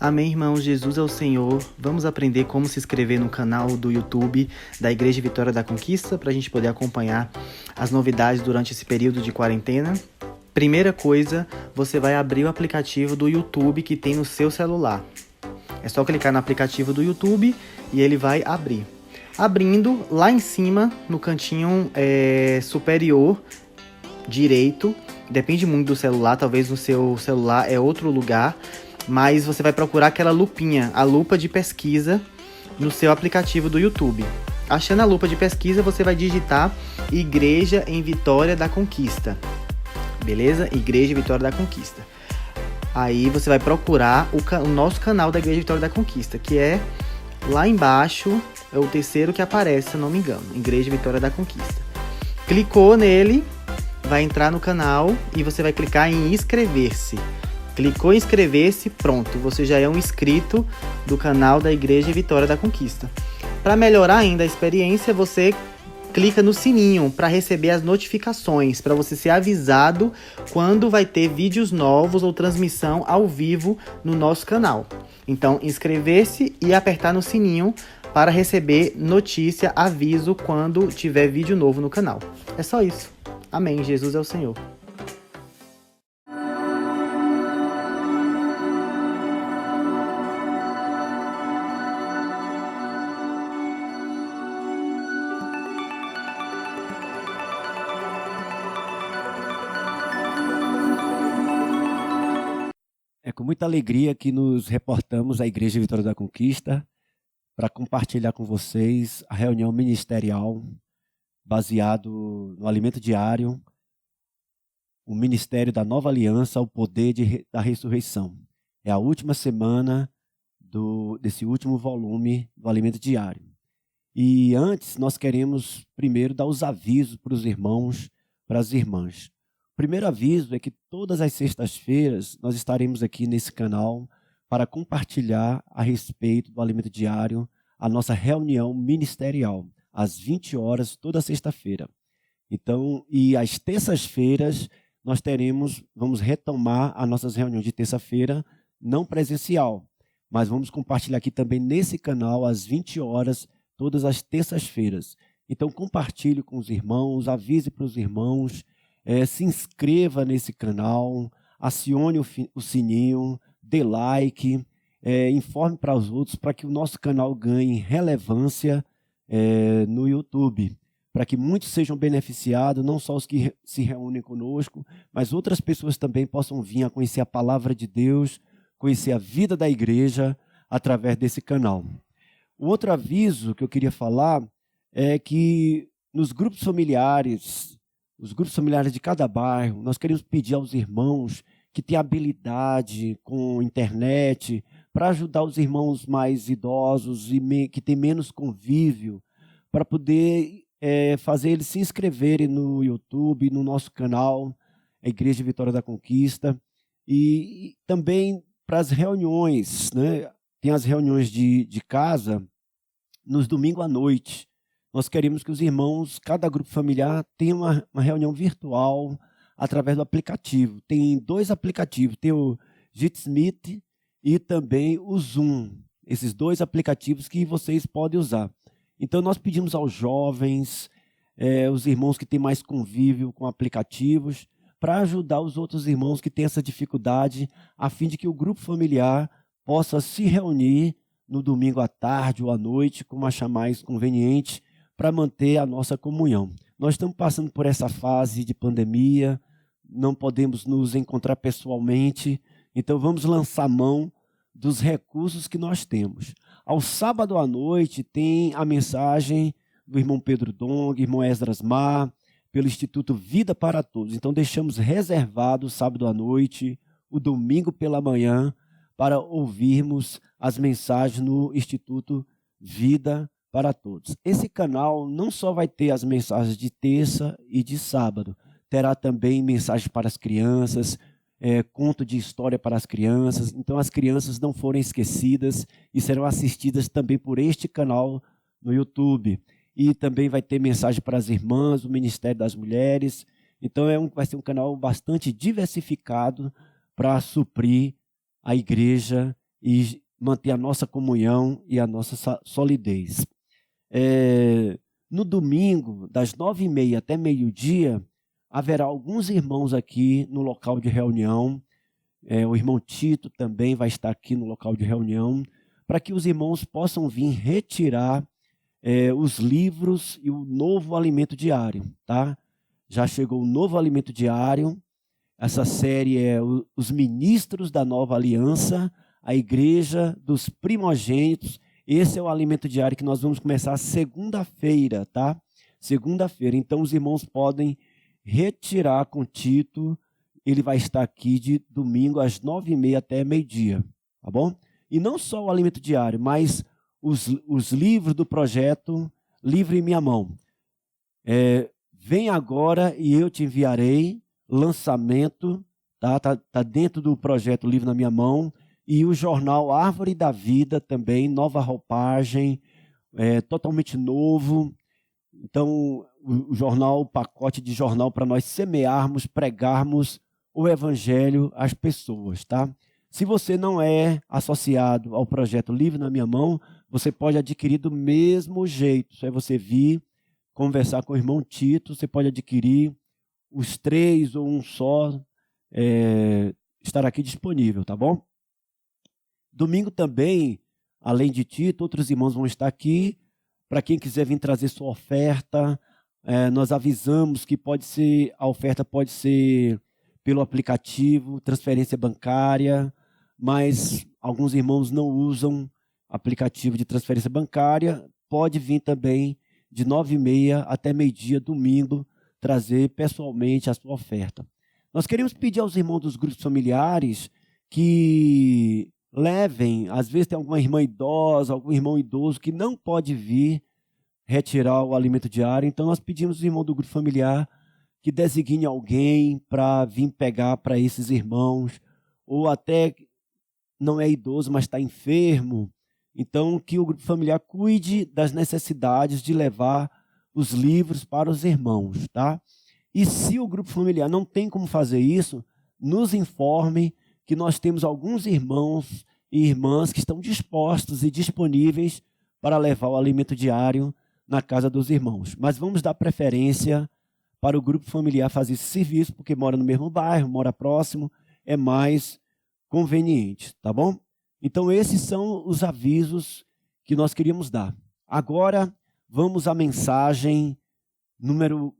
Amém, irmãos, Jesus é o Senhor. Vamos aprender como se inscrever no canal do YouTube da Igreja Vitória da Conquista para a gente poder acompanhar as novidades durante esse período de quarentena. Primeira coisa, você vai abrir o aplicativo do YouTube que tem no seu celular. É só clicar no aplicativo do YouTube e ele vai abrir. Abrindo, lá em cima, no cantinho superior direito, depende muito do celular, talvez no seu celular é outro lugar, mas você vai procurar aquela lupinha, a lupa de pesquisa no seu aplicativo do YouTube. Achando a lupa de pesquisa, você vai digitar Igreja em Vitória da Conquista. Beleza? Igreja Vitória da Conquista. Aí você vai procurar o nosso canal da Igreja Vitória da Conquista, que é lá embaixo, é o terceiro que aparece, se eu não me engano, Igreja Vitória da Conquista. Clicou nele, vai entrar no canal e você vai clicar em inscrever-se. Clicou em inscrever-se, pronto, você já é um inscrito do canal da Igreja Vitória da Conquista. Para melhorar ainda a experiência, você clica no sininho para receber as notificações, para você ser avisado quando vai ter vídeos novos ou transmissão ao vivo no nosso canal. Então, inscrever-se e apertar no sininho para receber notícia, aviso quando tiver vídeo novo no canal. É só isso. Amém. Jesus é o Senhor. É com muita alegria que nos reportamos à Igreja Vitória da Conquista para compartilhar com vocês a reunião ministerial baseado no alimento diário, o ministério da nova aliança, o poder da ressurreição. É a última semana desse último volume do alimento diário. E antes nós queremos primeiro dar os avisos para os irmãos, para as irmãs. O primeiro aviso é que todas as sextas-feiras nós estaremos aqui nesse canal para compartilhar a respeito do alimento diário, a nossa reunião ministerial, às 20 horas, toda sexta-feira. Então, e às terças-feiras nós vamos retomar as nossas reuniões de terça-feira, não presencial, mas vamos compartilhar aqui também nesse canal às 20 horas, todas as terças-feiras. Então, compartilhe com os irmãos, avise para os irmãos, se inscreva nesse canal, acione o sininho, dê like, informe para os outros, para que o nosso canal ganhe relevância no YouTube, para que muitos sejam beneficiados, não só os que se reúnem conosco, mas outras pessoas também possam vir a conhecer a palavra de Deus, conhecer a vida da igreja através desse canal. O outro aviso que eu queria falar é que nos grupos familiares, os grupos familiares de cada bairro, nós queremos pedir aos irmãos que têm habilidade com internet para ajudar os irmãos mais idosos e que têm menos convívio, para poder fazer eles se inscreverem no YouTube, no nosso canal, a Igreja Vitória da Conquista, e também para as reuniões, né? Tem as reuniões de casa nos domingos à noite. Nós queremos que os irmãos, cada grupo familiar, tenha uma reunião virtual através do aplicativo. Tem 2 aplicativos, tem o Jitsi e também o Zoom. Esses 2 aplicativos que vocês podem usar. Então, nós pedimos aos jovens, os irmãos que têm mais convívio com aplicativos, para ajudar os outros irmãos que têm essa dificuldade, a fim de que o grupo familiar possa se reunir no domingo à tarde ou à noite, como achar mais conveniente, para manter a nossa comunhão. Nós estamos passando por essa fase de pandemia, não podemos nos encontrar pessoalmente, então vamos lançar mão dos recursos que nós temos. Ao sábado à noite tem a mensagem do irmão Pedro Dong, irmão Esdras Mar, pelo Instituto Vida para Todos. Então deixamos reservado o sábado à noite, o domingo pela manhã, para ouvirmos as mensagens no Instituto Vida para Todos. Esse canal não só vai ter as mensagens de terça e de sábado, terá também mensagens para as crianças, conto de história para as crianças. Então as crianças não foram esquecidas e serão assistidas também por este canal no YouTube. E também vai ter mensagem para as irmãs, o Ministério das Mulheres. Então vai ser um canal bastante diversificado para suprir a igreja e manter a nossa comunhão e a nossa solidez. No domingo, das 9h30 até meio-dia, haverá alguns irmãos aqui no local de reunião. O irmão Tito também vai estar aqui no local de reunião, para que os irmãos possam vir retirar os livros e o novo alimento diário, tá? Já chegou o novo alimento diário. Essa série é os ministros da nova aliança, a igreja dos primogênitos. Esse é o alimento diário que nós vamos começar segunda-feira, tá? Segunda-feira. Então os irmãos podem retirar com Tito. Ele vai estar aqui de domingo às 9h30 até meio-dia, tá bom? E não só o alimento diário, mas os livros do projeto Livro em Minha Mão. Vem agora e eu te enviarei, lançamento, tá dentro do projeto Livro na Minha Mão, e o jornal Árvore da Vida também, nova roupagem, totalmente novo. Então, o pacote de jornal para nós semearmos, pregarmos o evangelho às pessoas, tá? Se você não é associado ao projeto Livro na Minha Mão, você pode adquirir do mesmo jeito. Só é você vir, conversar com o irmão Tito, você pode adquirir os 3 ou um só, estará aqui disponível, tá bom? Domingo também, além de Tito, outros irmãos vão estar aqui. Para quem quiser vir trazer sua oferta, nós avisamos que a oferta pode ser pelo aplicativo, transferência bancária, mas alguns irmãos não usam aplicativo de transferência bancária. Pode vir também de 9h30 até meio-dia, domingo, trazer pessoalmente a sua oferta. Nós queremos pedir aos irmãos dos grupos familiares que levem, às vezes tem alguma irmã idosa, algum irmão idoso que não pode vir retirar o alimento diário, então nós pedimos aos irmãos do grupo familiar que designe alguém para vir pegar para esses irmãos, ou até não é idoso, mas está enfermo. Então, que o grupo familiar cuide das necessidades de levar os livros para os irmãos, tá? E se o grupo familiar não tem como fazer isso, nos informe que nós temos alguns irmãos e irmãs que estão dispostos e disponíveis para levar o alimento diário na casa dos irmãos. Mas vamos dar preferência para o grupo familiar fazer esse serviço, porque mora no mesmo bairro, mora próximo, é mais conveniente, tá bom? Então esses são os avisos que nós queríamos dar. Agora vamos à mensagem número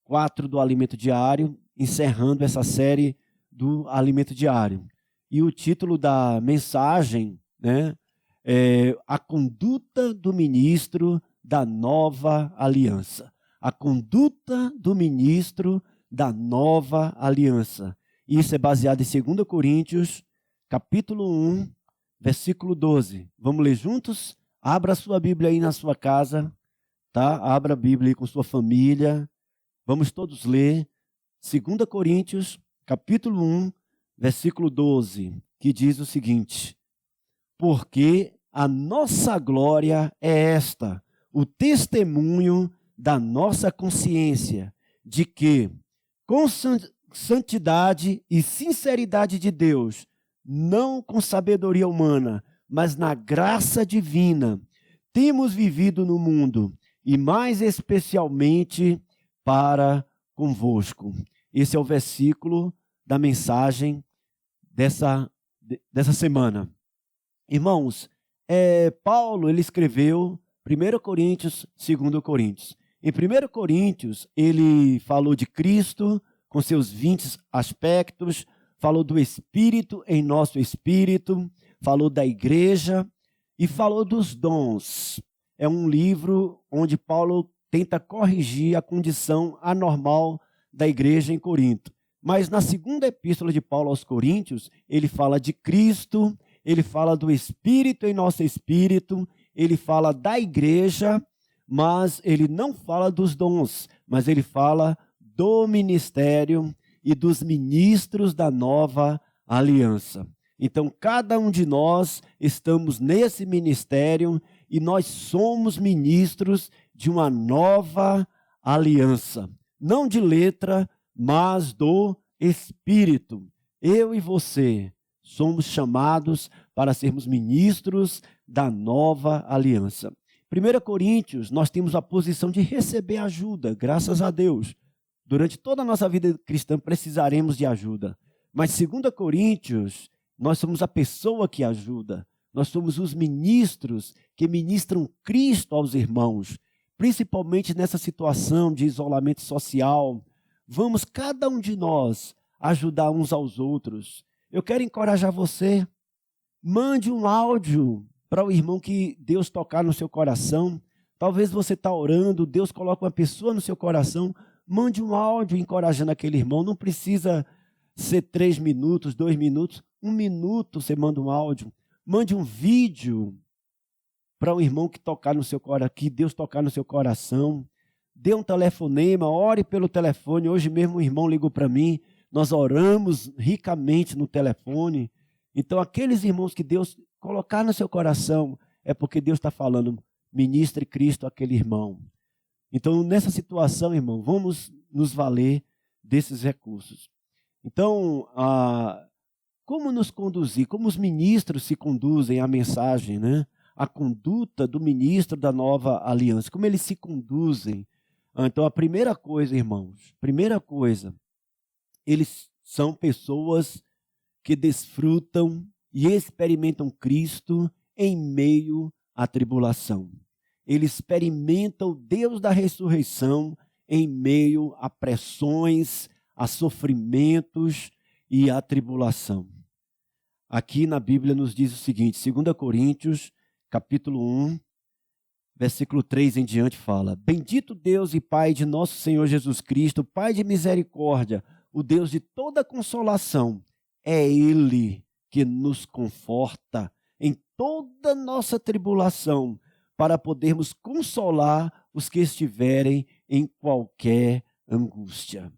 4 do alimento diário, encerrando essa série do alimento diário. E o título da mensagem, é A Conduta do Ministro da Nova Aliança. A conduta do ministro da Nova Aliança. Isso é baseado em 2 Coríntios, capítulo 1, versículo 12. Vamos ler juntos? Abra a sua Bíblia aí na sua casa, tá? Abra a Bíblia aí com sua família. Vamos todos ler 2 Coríntios, capítulo 1, versículo 12, que diz o seguinte: porque a nossa glória é esta, o testemunho da nossa consciência, de que, com santidade e sinceridade de Deus, não com sabedoria humana, mas na graça divina, temos vivido no mundo, e mais especialmente para convosco. Esse é o versículo da mensagem dessa semana. Irmãos, Paulo ele escreveu 1 Coríntios, 2 Coríntios. Em 1 Coríntios, ele falou de Cristo com seus 20 aspectos, falou do Espírito em nosso espírito, falou da igreja e falou dos dons. É um livro onde Paulo tenta corrigir a condição anormal da igreja em Corinto. Mas na segunda epístola de Paulo aos Coríntios, ele fala de Cristo, ele fala do Espírito em nosso espírito, ele fala da igreja, mas ele não fala dos dons, mas ele fala do ministério e dos ministros da nova aliança. Então, cada um de nós estamos nesse ministério e nós somos ministros de uma nova aliança. Não de letra, mas do Espírito. Eu e você somos chamados para sermos ministros da nova aliança. 1 Coríntios, nós temos a posição de receber ajuda, graças a Deus. Durante toda a nossa vida cristã precisaremos de ajuda. Mas 2 Coríntios, nós somos a pessoa que ajuda. Nós somos os ministros que ministram Cristo aos irmãos, principalmente nessa situação de isolamento social. Vamos, cada um de nós, ajudar uns aos outros. Eu quero encorajar você. Mande um áudio para o irmão que Deus tocar no seu coração. Talvez você está orando, Deus coloca uma pessoa no seu coração. Mande um áudio encorajando aquele irmão. Não precisa ser 3 minutos, 2 minutos. 1 minuto você manda um áudio. Mande um vídeo para um irmão que tocar no seu coração, que Deus tocar no seu coração. Dê um telefonema, ore pelo telefone. Hoje mesmo um irmão ligou para mim. Nós oramos ricamente no telefone. Então, aqueles irmãos que Deus colocar no seu coração, é porque Deus está falando, ministre Cristo àquele irmão. Então, nessa situação, irmão, vamos nos valer desses recursos. Então, como nos conduzir? Como os ministros se conduzem à mensagem, né? A conduta do ministro da nova aliança, como eles se conduzem. Então, a primeira coisa, irmãos, eles são pessoas que desfrutam e experimentam Cristo em meio à tribulação. Eles experimentam o Deus da ressurreição em meio a pressões, a sofrimentos e à tribulação. Aqui na Bíblia nos diz o seguinte, 2 Coríntios, capítulo 1, versículo 3 em diante fala: Bendito Deus e Pai de nosso Senhor Jesus Cristo, Pai de misericórdia, o Deus de toda consolação, é Ele que nos conforta em toda nossa tribulação, para podermos consolar os que estiverem em qualquer angústia.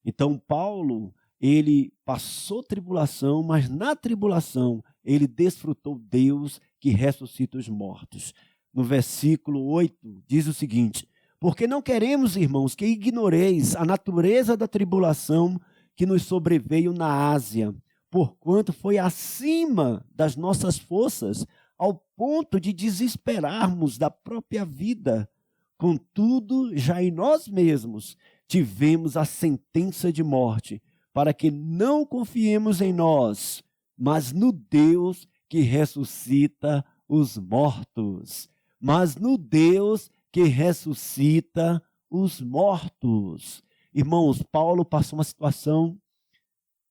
Então, Paulo, ele passou tribulação, mas na tribulação ele desfrutou Deus que ressuscita os mortos. No versículo 8 diz o seguinte: Porque não queremos, irmãos, que ignoreis a natureza da tribulação que nos sobreveio na Ásia, porquanto foi acima das nossas forças, ao ponto de desesperarmos da própria vida. Contudo, já em nós mesmos tivemos a sentença de morte, para que não confiemos em nós, mas no Deus que ressuscita os mortos. Mas no Deus que ressuscita os mortos. Irmãos, Paulo passou uma situação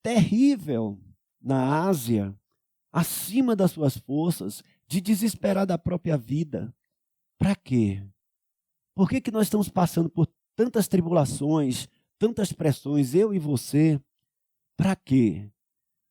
terrível na Ásia, acima das suas forças, de desesperar da própria vida. Para quê? Por que nós estamos passando por tantas tribulações, tantas pressões, eu e você? Para quê?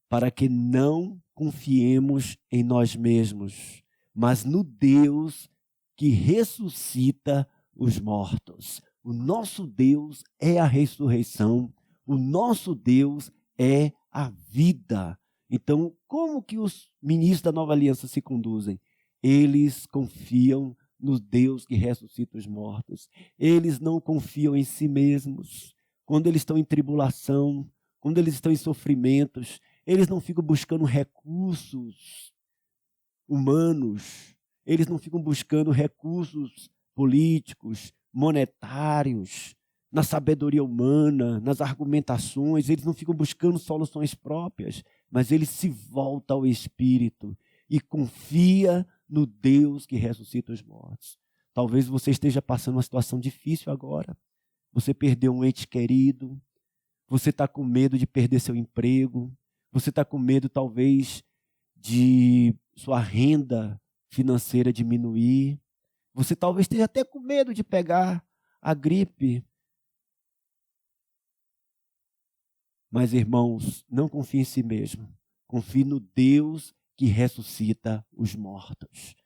Para que não confiemos em nós mesmos, mas no Deus que ressuscita os mortos. O nosso Deus é a ressurreição, o nosso Deus é a vida. Então, como que os ministros da nova aliança se conduzem? Eles confiam no Deus que ressuscita os mortos. Eles não confiam em si mesmos. Quando eles estão em tribulação, quando eles estão em sofrimentos, eles não ficam buscando recursos humanos. Eles não ficam buscando recursos políticos, monetários, na sabedoria humana, nas argumentações. Eles não ficam buscando soluções próprias, mas eles se voltam ao Espírito e confia no Deus que ressuscita os mortos. Talvez você esteja passando uma situação difícil agora. Você perdeu um ente querido, você está com medo de perder seu emprego, você está com medo talvez de sua renda financeira diminuir, você talvez esteja até com medo de pegar a gripe. Mas, irmãos, não confie em si mesmo. Confie no Deus que ressuscita os mortos.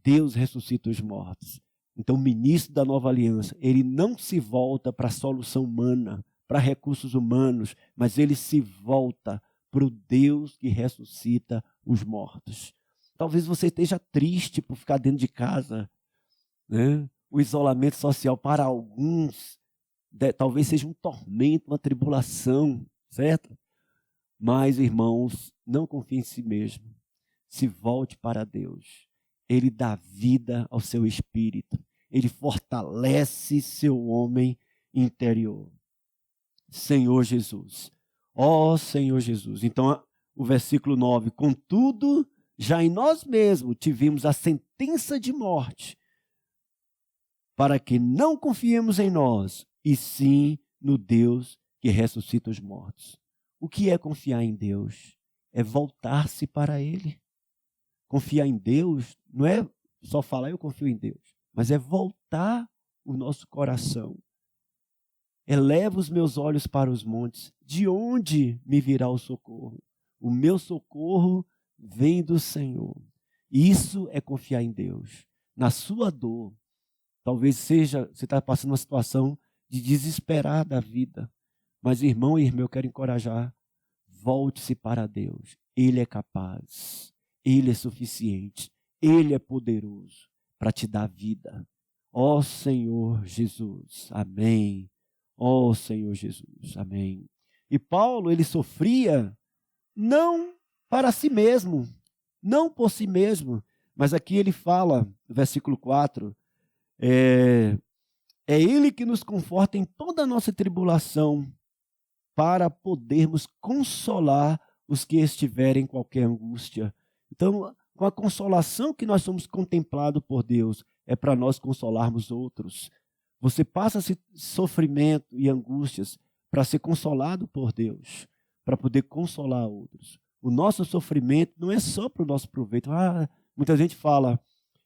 Deus ressuscita os mortos. Então, o ministro da nova aliança, ele não se volta para a solução humana, para recursos humanos, mas ele se volta para o Deus que ressuscita os mortos. Talvez você esteja triste por ficar dentro de casa, né? O isolamento social para alguns talvez seja um tormento, uma tribulação, certo? Mas, irmãos, não confie em si mesmo. Se volte para Deus. Ele dá vida ao seu espírito. Ele fortalece seu homem interior. Senhor Jesus. Ó Senhor Jesus. Então, o versículo 9. Contudo, já em nós mesmos tivemos a sentença de morte, para que não confiemos em nós, e sim no Deus que ressuscita os mortos. O que é confiar em Deus? É voltar-se para Ele. Confiar em Deus não é só falar eu confio em Deus, mas é voltar o nosso coração. Eleva os meus olhos para os montes, de onde me virá o socorro? O meu socorro vem do Senhor. Isso é confiar em Deus. Na sua dor, talvez seja, você está passando uma situação de desesperar da vida, mas irmão e irmã, eu quero encorajar, volte-se para Deus. Ele é capaz, Ele é suficiente, Ele é poderoso para te dar vida. Ó Senhor Jesus, amém. Ó Senhor Jesus, amém. E Paulo, ele sofria não para si mesmo, não por si mesmo, mas aqui ele fala, no versículo 4, é Ele que nos conforta em toda a nossa tribulação, para podermos consolar os que estiverem em qualquer angústia. Então, com a consolação que nós somos contemplados por Deus, é para nós consolarmos outros. Você passa sofrimento e angústias para ser consolado por Deus, para poder consolar outros. O nosso sofrimento não é só para o nosso proveito. Muita gente fala,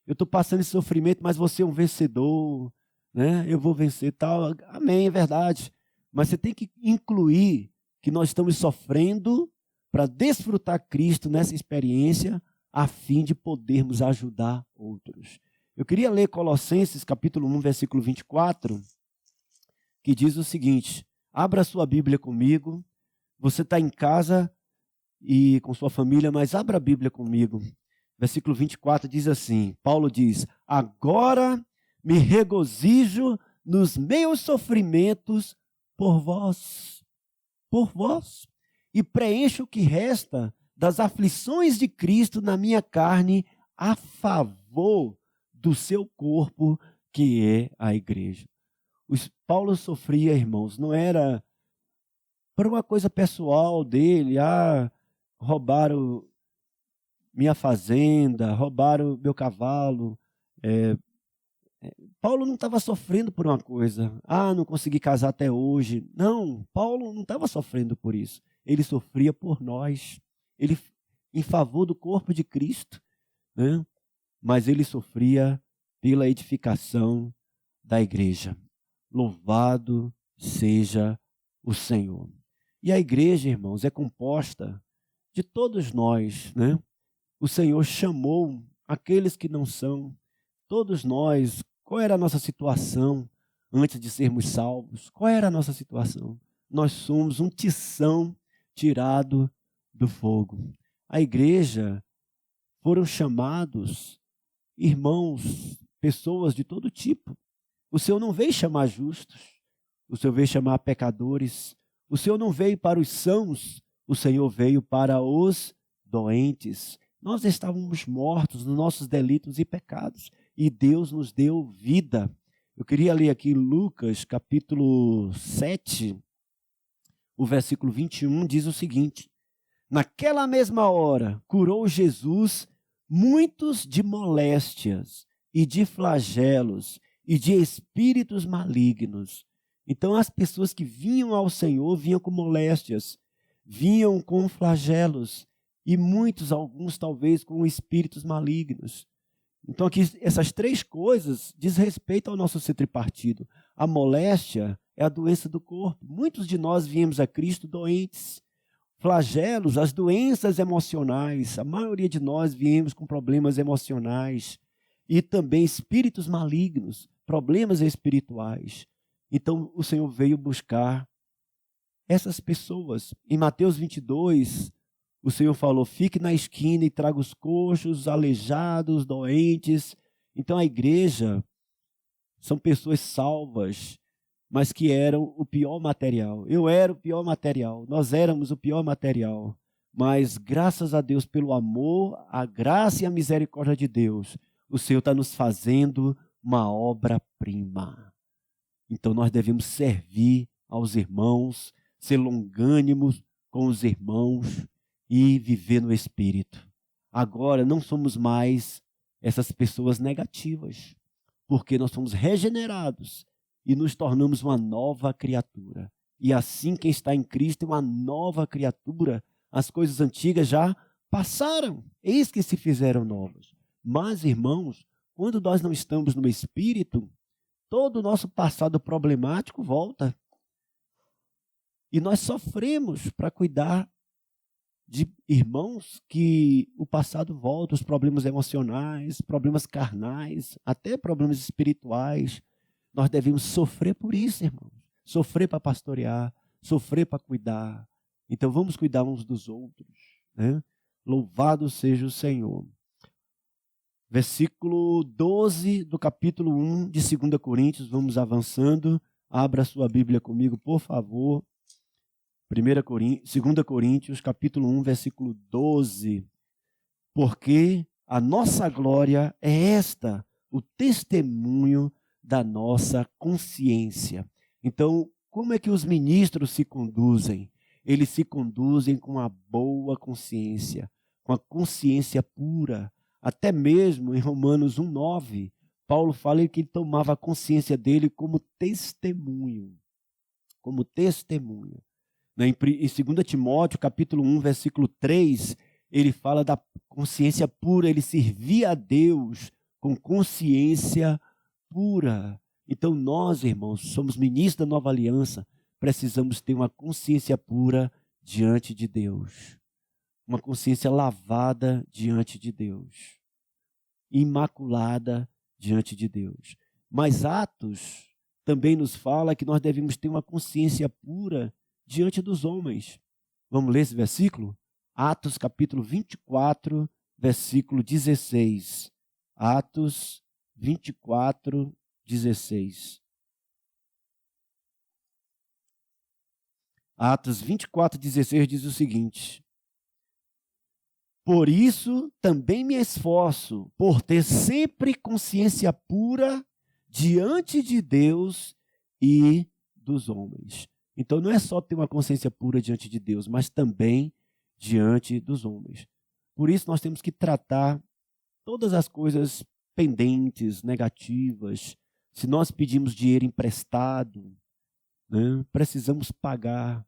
eu estou passando esse sofrimento, mas você é um vencedor, né? Eu vou vencer tal. Amém, é verdade. Mas você tem que incluir que nós estamos sofrendo para desfrutar Cristo nessa experiência, a fim de podermos ajudar outros. Eu queria ler Colossenses capítulo 1, versículo 24, que diz o seguinte, abra sua Bíblia comigo, você está em casa e com sua família, mas abra a Bíblia comigo. Versículo 24 diz assim, Paulo diz, agora me regozijo nos meus sofrimentos por vós, e preencho o que resta das aflições de Cristo na minha carne a favor do seu corpo, que é a igreja. Paulo sofria, irmãos, não era por uma coisa pessoal dele, roubaram minha fazenda, roubaram meu cavalo. Paulo não estava sofrendo por uma coisa, não consegui casar até hoje. Não, Paulo não estava sofrendo por isso. Ele sofria por nós, ele em favor do corpo de Cristo, né? Mas ele sofria pela edificação da igreja. Louvado seja o Senhor. E a igreja, irmãos, é composta de todos nós, né? O Senhor chamou aqueles que não são, todos nós. Qual era a nossa situação antes de sermos salvos? Qual era a nossa situação? Nós somos um tição tirado do fogo. A igreja foram chamados irmãos, pessoas de todo tipo. O Senhor não veio chamar justos, o Senhor veio chamar pecadores. O Senhor não veio para os sãos, o Senhor veio para os doentes. Nós estávamos mortos nos nossos delitos e pecados, e Deus nos deu vida. Eu queria ler aqui Lucas, capítulo 7, o versículo 21, diz o seguinte: naquela mesma hora, curou Jesus muitos de moléstias e de flagelos e de espíritos malignos. Então as pessoas que vinham ao Senhor vinham com moléstias, vinham com flagelos, e muitos, alguns talvez com espíritos malignos. Então aqui essas três coisas diz respeito ao nosso ser tripartido. A moléstia é a doença do corpo. Muitos de nós viemos a Cristo doentes. Flagelos, as doenças emocionais. A maioria de nós viemos com problemas emocionais. E também espíritos malignos, problemas espirituais. Então o Senhor veio buscar essas pessoas. Em Mateus 22, o Senhor falou, fique na esquina e traga os coxos, os aleijados, os doentes. Então a igreja são pessoas salvas, mas que eram o pior material. Eu era o pior material, nós éramos o pior material. mas graças a Deus pelo amor, a graça e a misericórdia de Deus, o Senhor está nos fazendo uma obra-prima. Então nós devemos servir aos irmãos, ser longânimos com os irmãos e viver no Espírito. Agora não somos mais essas pessoas negativas, porque nós somos regenerados e nos tornamos uma nova criatura. E assim quem está em Cristo é uma nova criatura. As coisas antigas já passaram, eis que se fizeram novas. Mas, irmãos, quando nós não estamos no Espírito, todo o nosso passado problemático volta. E nós sofremos para cuidar de irmãos que o passado volta, os problemas emocionais, problemas carnais, até problemas espirituais. Nós devemos sofrer por isso, irmãos. Sofrer para pastorear, sofrer para cuidar. Então vamos cuidar uns dos outros, né? Louvado seja o Senhor. Versículo 12 do capítulo 1 de 2 Coríntios, vamos avançando. Abra sua Bíblia comigo, por favor. 2 Coríntios, capítulo 1, versículo 12. Porque a nossa glória é esta, o testemunho da nossa consciência. Então, como é que os ministros se conduzem? Eles se conduzem com a boa consciência, com a consciência pura. Até mesmo em Romanos 1,9, Paulo fala que ele tomava a consciência dele como testemunho. Como testemunho. Em 2 Timóteo, capítulo 1, versículo 3, ele fala da consciência pura, ele servia a Deus com consciência pura. Então nós, irmãos, somos ministros da nova aliança, precisamos ter uma consciência pura diante de Deus. Uma consciência lavada diante de Deus. Imaculada diante de Deus. Mas Atos também nos fala que nós devemos ter uma consciência pura diante dos homens. Vamos ler esse versículo? Atos capítulo 24, versículo 16. Atos 24, 16. Atos 24, 16 diz o seguinte: por isso também me esforço por ter sempre consciência pura diante de Deus e dos homens. Então não é só ter uma consciência pura diante de Deus, mas também diante dos homens. Por isso nós temos que tratar todas as coisas pendentes, negativas. Se nós pedimos dinheiro emprestado, né, precisamos pagar.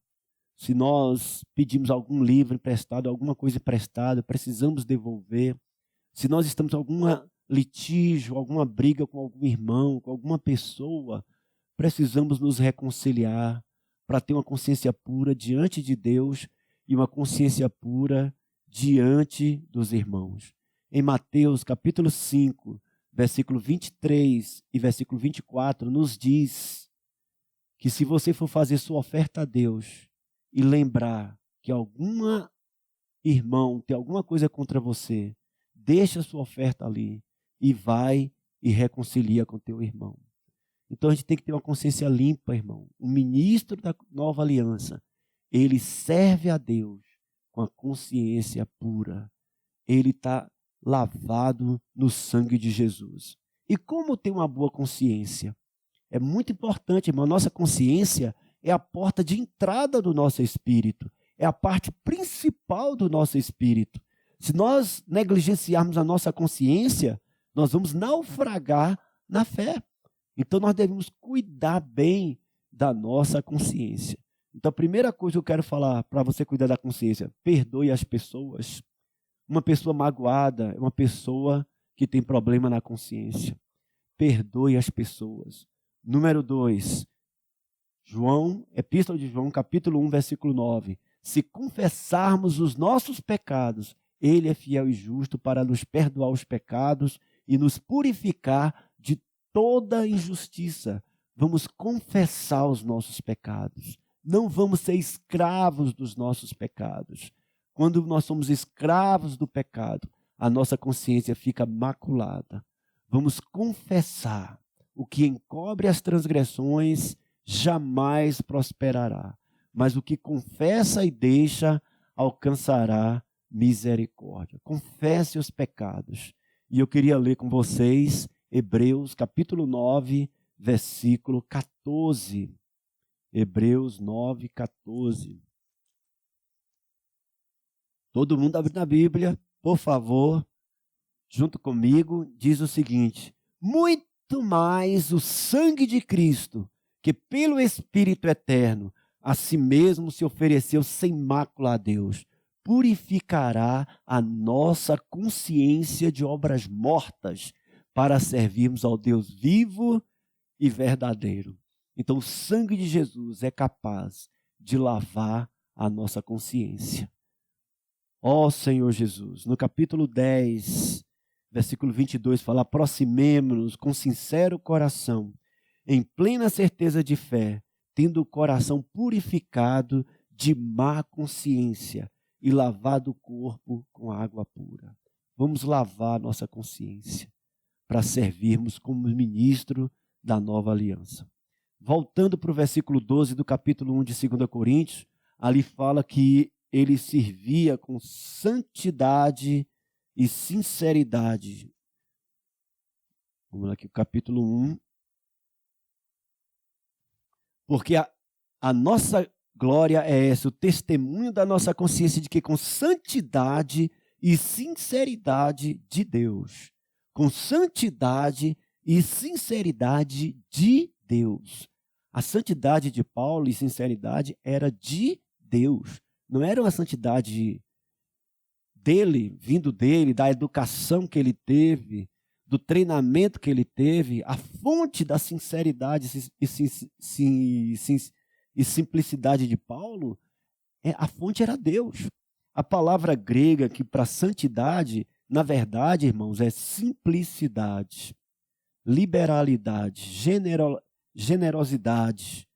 Se nós pedimos algum livro emprestado, alguma coisa emprestada, precisamos devolver. Se nós estamos em algum litígio, alguma briga com algum irmão, com alguma pessoa, precisamos nos reconciliar para ter uma consciência pura diante de Deus e uma consciência pura diante dos irmãos. Em Mateus capítulo 5, versículo 23 e versículo 24, nos diz que se você for fazer sua oferta a Deus e lembrar que algum irmão tem alguma coisa contra você, deixa a sua oferta ali e vai e reconcilia com teu irmão. Então a gente tem que ter uma consciência limpa, irmão. O ministro da nova aliança, ele serve a Deus com a consciência pura. Ele está lavado no sangue de Jesus. E como ter uma boa consciência? É muito importante, irmão. A nossa consciência é a porta de entrada do nosso espírito. É a parte principal do nosso espírito. Se nós negligenciarmos a nossa consciência, nós vamos naufragar na fé. Então nós devemos cuidar bem da nossa consciência. Então a primeira coisa que eu quero falar para você cuidar da consciência: perdoe as pessoas. Uma pessoa magoada é uma pessoa que tem problema na consciência. Perdoe as pessoas. Número 2, Epístola de João, capítulo 1, versículo 9. Se confessarmos os nossos pecados, Ele é fiel e justo para nos perdoar os pecados e nos purificar de toda injustiça. Vamos confessar os nossos pecados. Não vamos ser escravos dos nossos pecados. Quando nós somos escravos do pecado, a nossa consciência fica maculada. Vamos confessar. O que encobre as transgressões jamais prosperará. Mas o que confessa e deixa alcançará misericórdia. Confesse os pecados. E eu queria ler com vocês Hebreus capítulo 9, versículo 14. Hebreus 9, 14. Todo mundo abre na Bíblia, por favor, junto comigo, diz o seguinte: muito mais o sangue de Cristo, que pelo Espírito eterno, a si mesmo se ofereceu sem mácula a Deus, purificará a nossa consciência de obras mortas, para servirmos ao Deus vivo e verdadeiro. Então, o sangue de Jesus é capaz de lavar a nossa consciência. Ó Senhor Jesus, no capítulo 10, versículo 22, fala: aproximemo-nos com sincero coração, em plena certeza de fé, tendo o coração purificado de má consciência e lavado o corpo com água pura. Vamos lavar nossa consciência para servirmos como ministro da nova aliança. Voltando para o versículo 12 do capítulo 1 de 2 Coríntios, ali fala que ele servia com santidade e sinceridade. Vamos lá aqui, o capítulo 1. Porque a nossa glória é essa, o testemunho da nossa consciência de que com santidade e sinceridade de Deus, com santidade e sinceridade de Deus. A santidade de Paulo e sinceridade era de Deus. Não era uma santidade dele, vindo dele, da educação que ele teve, do treinamento que ele teve. A fonte da sinceridade e simplicidade de Paulo, a fonte era Deus. A palavra grega que para santidade, na verdade, irmãos, é simplicidade, liberalidade, generosidade,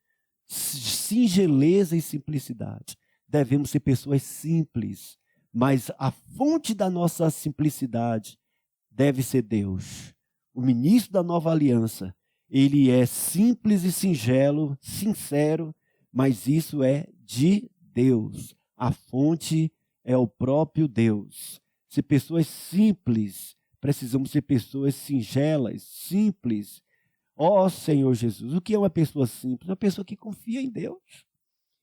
singeleza e simplicidade. Devemos ser pessoas simples, mas a fonte da nossa simplicidade deve ser Deus. O ministro da nova aliança, ele é simples e singelo, sincero, mas isso é de Deus. A fonte é o próprio Deus. Ser pessoas simples, precisamos ser pessoas singelas, simples. Ó Senhor Jesus, o que é uma pessoa simples? Uma pessoa que confia em Deus.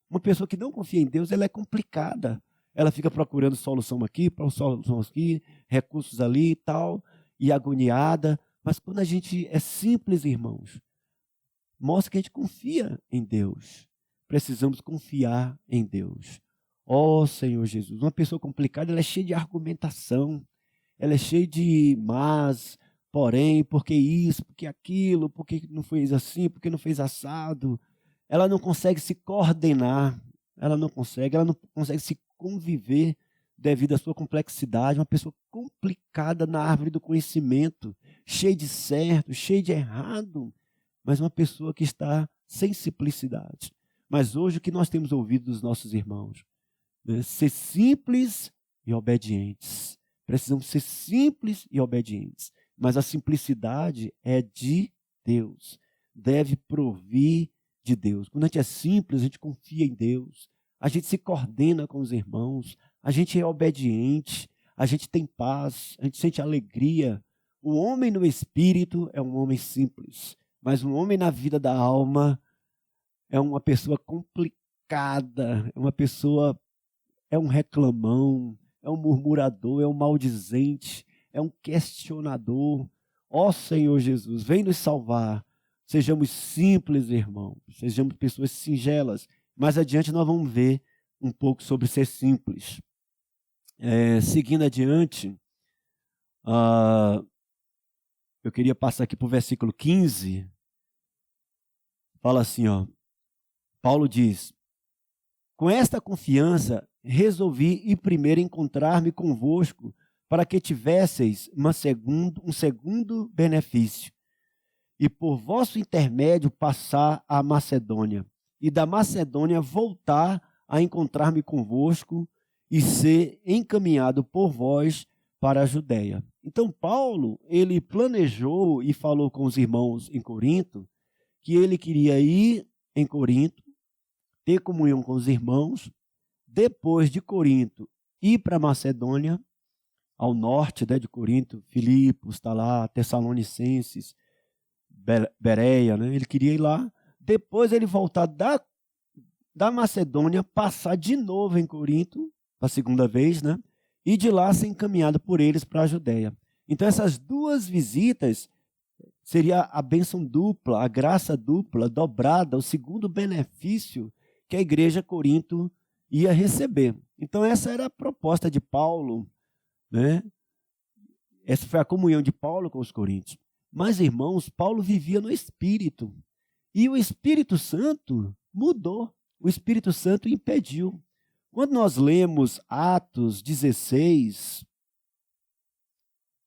Uma pessoa que não confia em Deus, ela é complicada. Ela fica procurando solução aqui, solução aqui, recursos ali e tal, e agoniada. Mas quando a gente é simples, irmãos, mostra que a gente confia em Deus. Precisamos confiar em Deus. Ó Senhor Jesus, uma pessoa complicada, ela é cheia de argumentação, ela é cheia de mas, porém, porque isso, porque aquilo, porque não fez assim, porque não fez assado. Ela não consegue se coordenar, ela não consegue se conviver devido à sua complexidade. Uma pessoa complicada na árvore do conhecimento, cheia de certo, cheia de errado, mas uma pessoa que está sem simplicidade. Mas hoje o que nós temos ouvido dos nossos irmãos? Ser simples e obedientes. Precisamos ser simples e obedientes. Mas a simplicidade é de Deus. Deve provir de Deus. Quando a gente é simples, a gente confia em Deus. A gente se coordena com os irmãos. A gente é obediente. A gente tem paz. A gente sente alegria. O homem no espírito é um homem simples. Mas um homem na vida da alma é uma pessoa complicada. É uma pessoa... É um reclamão, é um murmurador, é um maldizente, é um questionador. Ó Senhor Jesus, vem nos salvar. Sejamos simples, irmãos. Sejamos pessoas singelas. Mais adiante nós vamos ver um pouco sobre ser simples. Seguindo adiante, eu queria passar aqui para o versículo 15. Fala assim, ó. Paulo diz: com esta confiança resolvi ir primeiro encontrar-me convosco, para que tivesseis um segundo benefício, e por vosso intermédio passar à Macedônia, e da Macedônia voltar a encontrar-me convosco, e ser encaminhado por vós para a Judéia. Então Paulo, ele planejou e falou com os irmãos em Corinto, que ele queria ir em Corinto, ter comunhão com os irmãos, depois de Corinto, ir para Macedônia, ao norte, né, de Corinto, Filipos está lá, Tessalonicenses, Bereia, né? Ele queria ir lá. Depois ele voltar da Macedônia, passar de novo em Corinto, a segunda vez, né? E de lá ser encaminhado por eles para a Judéia. Então essas duas visitas seria a bênção dupla, a graça dupla, dobrada, o segundo benefício que a igreja Corinto ia receber. Então essa era a proposta de Paulo, né? Essa foi a comunhão de Paulo com os coríntios. Mas, irmãos, Paulo vivia no Espírito. E o Espírito Santo mudou. O Espírito Santo impediu. Quando nós lemos Atos 16,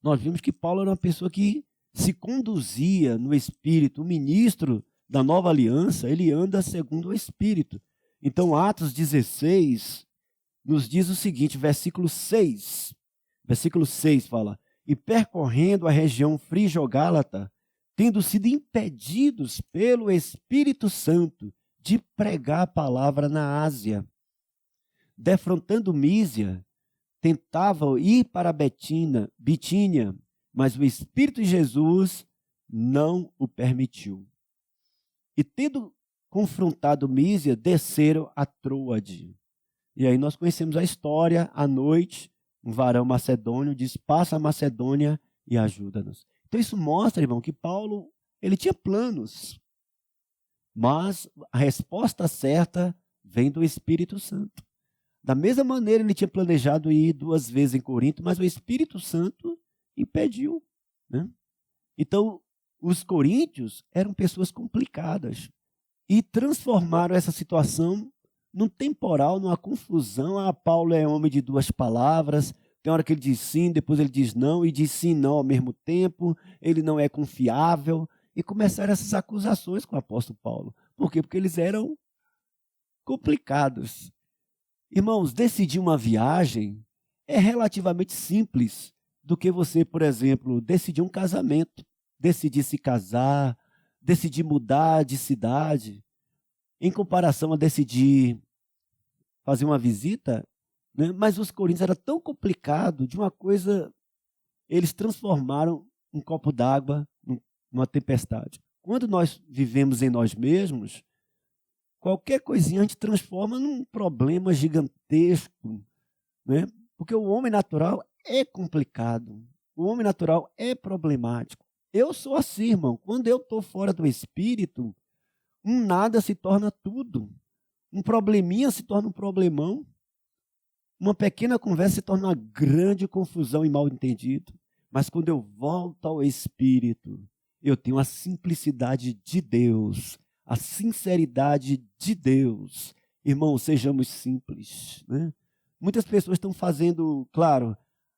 nós vimos que Paulo era uma pessoa que se conduzia no Espírito. O ministro da nova aliança, ele anda segundo o Espírito. Então, Atos 16 nos diz o seguinte, versículo 6. Versículo 6 fala: e percorrendo a região frígio-gálata, tendo sido impedidos pelo Espírito Santo de pregar a palavra na Ásia, defrontando Mísia, tentavam ir para Bitínia, mas o Espírito de Jesus não o permitiu. E tendo confrontado Mísia, desceram a Troade. E aí nós conhecemos a história, à noite, um varão macedônio diz, passa a Macedônia e ajuda-nos. Então isso mostra, irmão, que Paulo, ele tinha planos, mas a resposta certa vem do Espírito Santo. Da mesma maneira, ele tinha planejado ir 2 vezes em Corinto, mas o Espírito Santo impediu, né? Então, os coríntios eram pessoas complicadas e transformaram essa situação num temporal, numa confusão. Paulo é homem de 2 palavras, tem hora que ele diz sim, depois ele diz não, e diz sim e não ao mesmo tempo, ele não é confiável, e começaram essas acusações com o apóstolo Paulo. Por quê? Porque eles eram complicados. Irmãos, decidir uma viagem é relativamente simples do que você, por exemplo, decidir um casamento, decidir se casar, decidir mudar de cidade, em comparação a decidir fazer uma visita, né? Mas os coríntios era tão complicado, de uma coisa, eles transformaram um copo d'água numa tempestade. Quando nós vivemos em nós mesmos, qualquer coisinha a gente transforma num problema gigantesco, né? Porque o homem natural é complicado, o homem natural é problemático. Eu sou assim, irmão, quando eu estou fora do Espírito, um nada se torna tudo. Um probleminha se torna um problemão. Uma pequena conversa se torna uma grande confusão e mal-entendido. Mas quando eu volto ao Espírito, eu tenho a simplicidade de Deus, a sinceridade de Deus. Irmão, sejamos simples, né? Muitas pessoas estão fazendo, claro,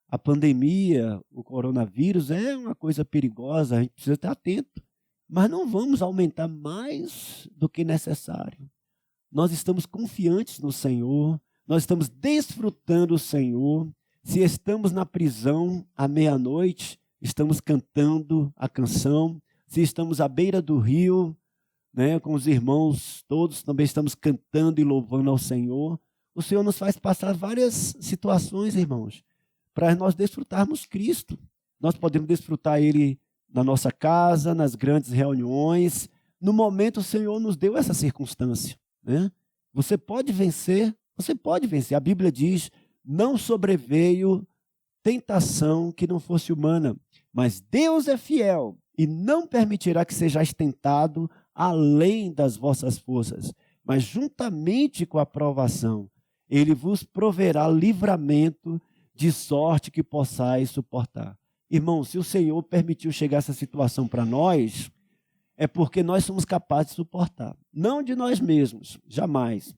a pandemia, o coronavírus é uma coisa perigosa, a gente precisa estar atento. Mas não vamos aumentar mais do que necessário. Nós estamos confiantes no Senhor, nós estamos desfrutando o Senhor. Se estamos na prisão à meia-noite, estamos cantando a canção. Se estamos à beira do rio, né, com os irmãos todos, também estamos cantando e louvando ao Senhor. O Senhor nos faz passar várias situações, irmãos, para nós desfrutarmos Cristo. Nós podemos desfrutar Ele na nossa casa, nas grandes reuniões. No momento, o Senhor nos deu essa circunstância, né? Você pode vencer. A Bíblia diz, não sobreveio tentação que não fosse humana, mas Deus é fiel e não permitirá que sejais tentado além das vossas forças, mas juntamente com a provação, Ele vos proverá livramento, de sorte que possais suportar. Irmão, se o Senhor permitiu chegar essa situação para nós, é porque nós somos capazes de suportar. Não de nós mesmos, jamais.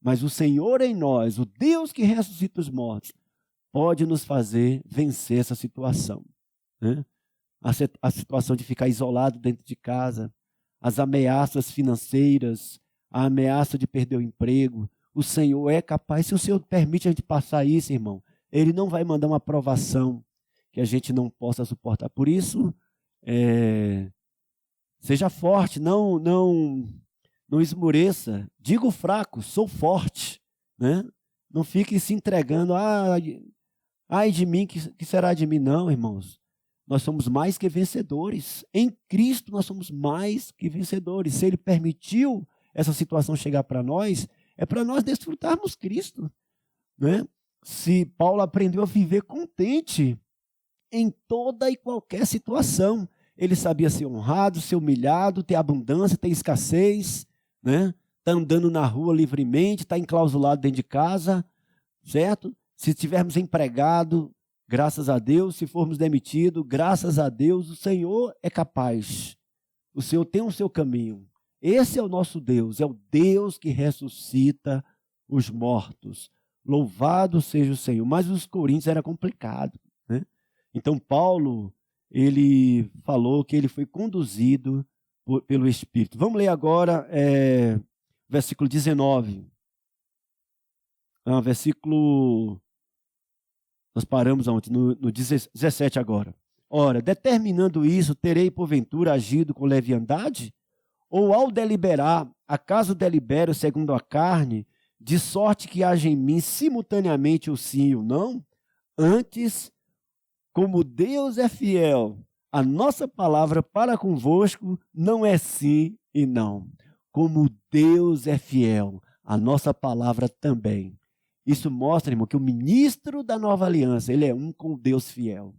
Mas o Senhor em nós, o Deus que ressuscita os mortos, pode nos fazer vencer essa situação, né? A situação de ficar isolado dentro de casa, as ameaças financeiras, a ameaça de perder o emprego. O Senhor é capaz, se o Senhor permite a gente passar isso, irmão, Ele não vai mandar uma provação que a gente não possa suportar. Por isso, seja forte, não esmoreça. Digo fraco, sou forte, né? Não fique se entregando, ai de mim, que será de mim? Não, irmãos. Nós somos mais que vencedores. Em Cristo nós somos mais que vencedores. Se Ele permitiu essa situação chegar para nós, é para nós desfrutarmos Cristo, né? Se Paulo aprendeu a viver contente em toda e qualquer situação, ele sabia ser honrado, ser humilhado, ter abundância, ter escassez, né? Tá andando na rua livremente, tá enclausulado dentro de casa, certo? Se estivermos empregados, graças a Deus. Se formos demitidos, graças a Deus. O Senhor é capaz. O Senhor tem o seu caminho. Esse é o nosso Deus. É o Deus que ressuscita os mortos. Louvado seja o Senhor. Mas os coríntios era complicado, né? Então Paulo, ele falou que ele foi conduzido pelo Espírito. Vamos ler agora versículo 19. Versículo... Nós paramos ontem, no 17 agora. Ora, determinando isso, terei porventura agido com leviandade? Ou ao deliberar, acaso delibero segundo a carne, de sorte que haja em mim simultaneamente o sim e o não? Antes, como Deus é fiel, a nossa palavra para convosco não é sim e não. Como Deus é fiel, a nossa palavra também. Isso mostra, irmão, que o ministro da nova aliança, ele é um com Deus fiel.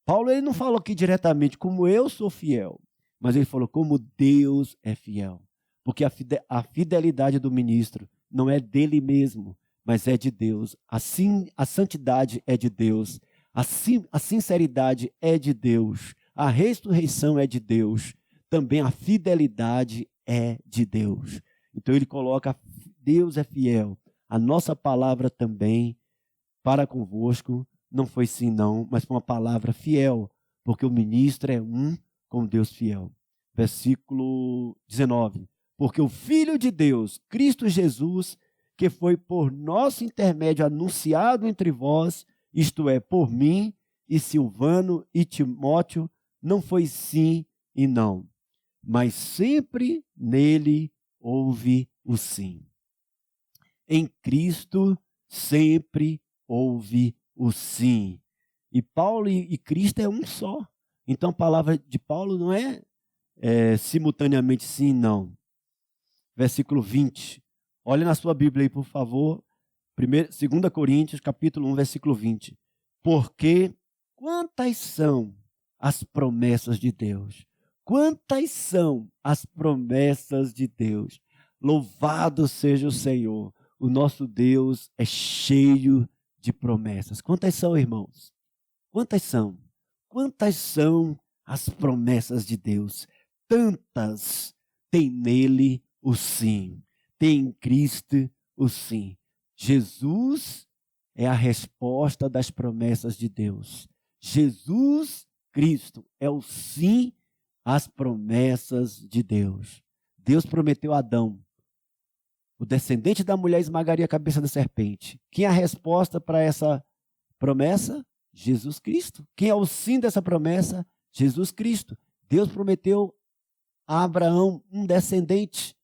Paulo, ele não falou aqui diretamente como eu sou fiel, mas ele falou como Deus é fiel. Porque a fidelidade do ministro não é dele mesmo, mas é de Deus. Assim, a santidade é de Deus. Assim, a sinceridade é de Deus. A ressurreição é de Deus. Também a fidelidade é de Deus. Então ele coloca, Deus é fiel. A nossa palavra também para convosco não foi sim não, mas foi uma palavra fiel, porque o ministro é um com Deus fiel. Versículo 19. Porque o Filho de Deus, Cristo Jesus, que foi por nosso intermédio anunciado entre vós, isto é, por mim e Silvano e Timóteo, não foi sim e não, mas sempre nele houve o sim. Em Cristo sempre houve o sim. E Paulo e Cristo é um só. Então a palavra de Paulo não é simultaneamente sim e não. Versículo 20. Olha na sua Bíblia aí, por favor. 2 Coríntios, capítulo 1, versículo 20. Porque quantas são as promessas de Deus? Quantas são as promessas de Deus? Louvado seja o Senhor. O nosso Deus é cheio de promessas. Quantas são, irmãos? Quantas são? Quantas são as promessas de Deus? Tantas. Tem nele o sim. Tem em Cristo o sim. Jesus é a resposta das promessas de Deus. Jesus Cristo é o sim às promessas de Deus. Deus prometeu a Adão: o descendente da mulher esmagaria a cabeça da serpente. Quem é a resposta para essa promessa? Jesus Cristo. Quem é o sim dessa promessa? Jesus Cristo. Deus prometeu a Abraão um descendente.